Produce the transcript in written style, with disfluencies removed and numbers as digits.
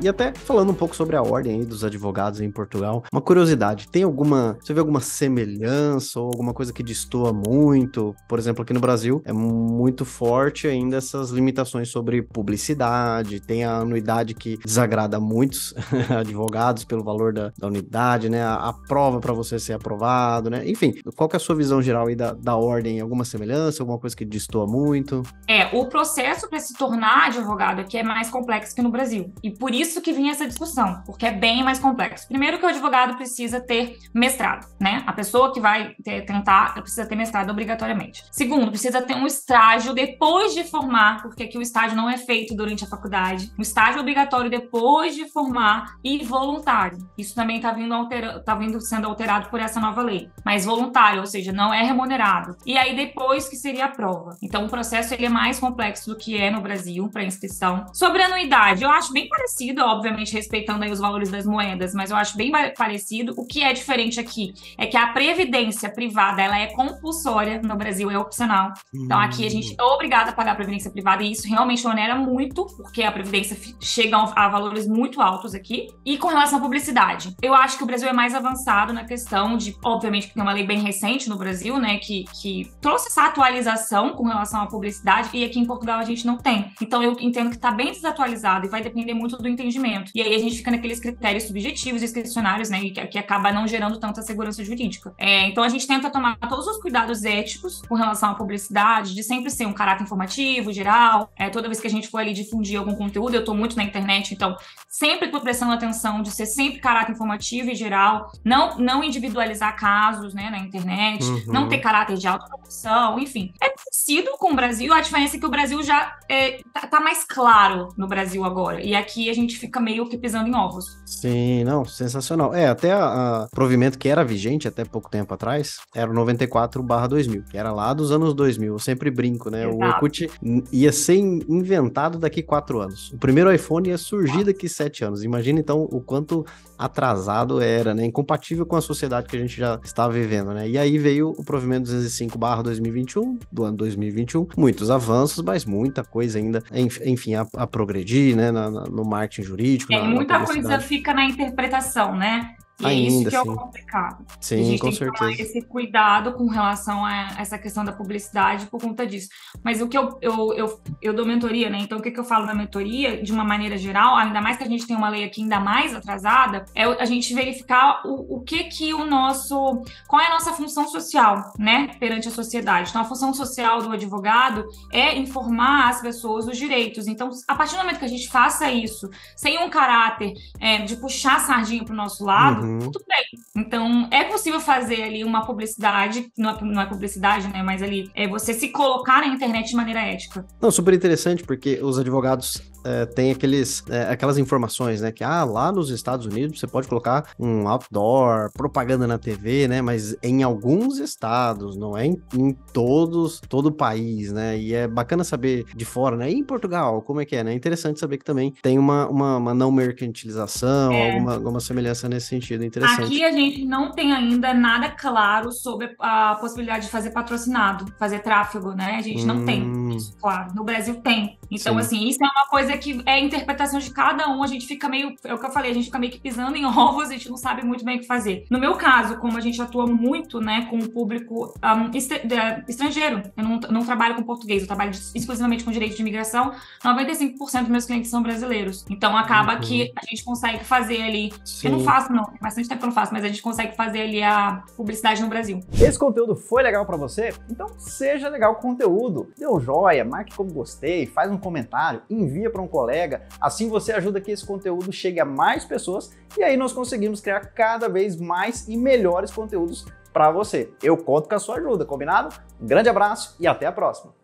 E até falando um pouco sobre a ordem aí dos advogados em Portugal, uma curiosidade, você vê alguma semelhança ou alguma coisa que destoa muito? Por exemplo, aqui no Brasil é muito forte ainda essas limitações sobre publicidade, tem a anuidade que desagrada muitos advogados pelo valor da unidade, né? A prova para você ser aprovado, né? Enfim, qual que é a sua visão geral aí da ordem? Alguma semelhança, alguma coisa que destoa muito? O processo para se tornar advogado aqui é mais complexo que no Brasil. E por isso que vinha essa discussão, porque é bem mais complexo. Primeiro que o advogado precisa ter mestrado, né? A pessoa que vai tentar precisa ter mestrado obrigatoriamente. Segundo, precisa ter um estágio depois de formar, porque aqui o estágio não é feito durante a faculdade. Um estágio obrigatório depois de formar e voluntário. Isso também está vindo sendo alterado por essa nova lei. Mas voluntário, ou seja, não é remunerado. E aí depois que seria a prova. Então o processo ele é mais complexo do que é no Brasil para inscrição. Sobre a anuidade, eu acho bem parecido, obviamente respeitando aí os valores das moedas, mas eu acho bem parecido. O que é diferente aqui é que a previdência privada, ela é compulsória, no Brasil é opcional. Então aqui a gente é obrigado a pagar a previdência privada e isso realmente onera muito, porque a previdência chega a valores muito altos aqui. E com relação à publicidade, eu acho que o Brasil é mais avançado na questão de, obviamente, que tem uma lei bem recente no Brasil, né, que trouxe essa atualização com relação à publicidade e aqui em Portugal a gente não tem. Então eu entendo que está bem desatualizado e vai depender muito do entendimento. E aí a gente fica naqueles critérios subjetivos discricionários, né, que acaba não gerando tanta segurança jurídica. Então a gente tenta tomar todos os cuidados éticos com relação à publicidade, de sempre ser um caráter informativo, geral. Toda vez que a gente for ali difundir algum conteúdo, eu estou muito na internet, então sempre estou prestando atenção de ser sempre caráter informativo e geral, não individualizar casos, né, na internet, não ter caráter de autopromoção, enfim. É parecido com o Brasil, a diferença é que o Brasil já tá mais claro no Brasil agora, e aqui a gente fica meio que pisando em ovos. Sim, não, sensacional. Até o provimento que era vigente até pouco tempo atrás, era o 94/2000, que era lá dos anos 2000, eu sempre brinco, né? Exato. O Orkut ia ser inventado daqui 4 anos. O primeiro iPhone ia surgir daqui 7 anos. Imagina, então, o quanto atrasado era, né? Incompatível com a sociedade que a gente já estava vivendo, né? E aí veio o provimento 205/2021, do ano 2021. Muitos avanços, mas muita coisa ainda, enfim, a progredir, né? No marketing jurídico, na muita coisa publicidade. fica na interpretação, né? E é Ainda, isso que é o sim. complicado. Sim, a gente com tem que tomar certeza. esse cuidado com relação a essa questão da publicidade por conta disso. Mas o que eu dou mentoria, né? Então, o que eu falo da mentoria, de uma maneira geral, ainda mais que a gente tem uma lei aqui ainda mais atrasada, é a gente verificar qual é a nossa função social, né? Perante a sociedade. Então, a função social do advogado é informar as pessoas dos direitos. Então, a partir do momento que a gente faça isso, sem um caráter de puxar a sardinha para o nosso lado, tudo bem. Então, é possível fazer ali uma publicidade, não é publicidade, né? Mas ali é você se colocar na internet de maneira ética. Não, super interessante, porque os advogados têm aquelas informações, né? Que lá nos Estados Unidos você pode colocar um outdoor, propaganda na TV, né? Mas em alguns estados, não é em todo o país, né? E é bacana saber de fora, né? E em Portugal, como é que é, né? É interessante saber que também tem uma não mercantilização, alguma semelhança nesse sentido, interessante. Aqui a gente não tem ainda nada claro sobre a possibilidade de fazer patrocinado, fazer tráfego, né? A gente não tem isso, claro. No Brasil tem. Então, Sim. assim, isso é uma coisa que é interpretação de cada um. A gente fica meio, é o que eu falei, a gente fica meio que pisando em ovos, a gente não sabe muito bem o que fazer. No meu caso, como a gente atua muito, né, com o público estrangeiro, eu não trabalho com português, eu trabalho exclusivamente com direito de imigração, 95% dos meus clientes são brasileiros. Então, acaba que a gente consegue fazer ali. Sim. Eu não faço, não. Bastante tempo que eu não faço, mas a gente consegue fazer ali a publicidade no Brasil. Esse conteúdo foi legal pra você? Então seja legal com o conteúdo. Dê um joia, marque como gostei, faz um comentário, envia para um colega. Assim você ajuda que esse conteúdo chegue a mais pessoas e aí nós conseguimos criar cada vez mais e melhores conteúdos para você. Eu conto com a sua ajuda, combinado? Um grande abraço e até a próxima!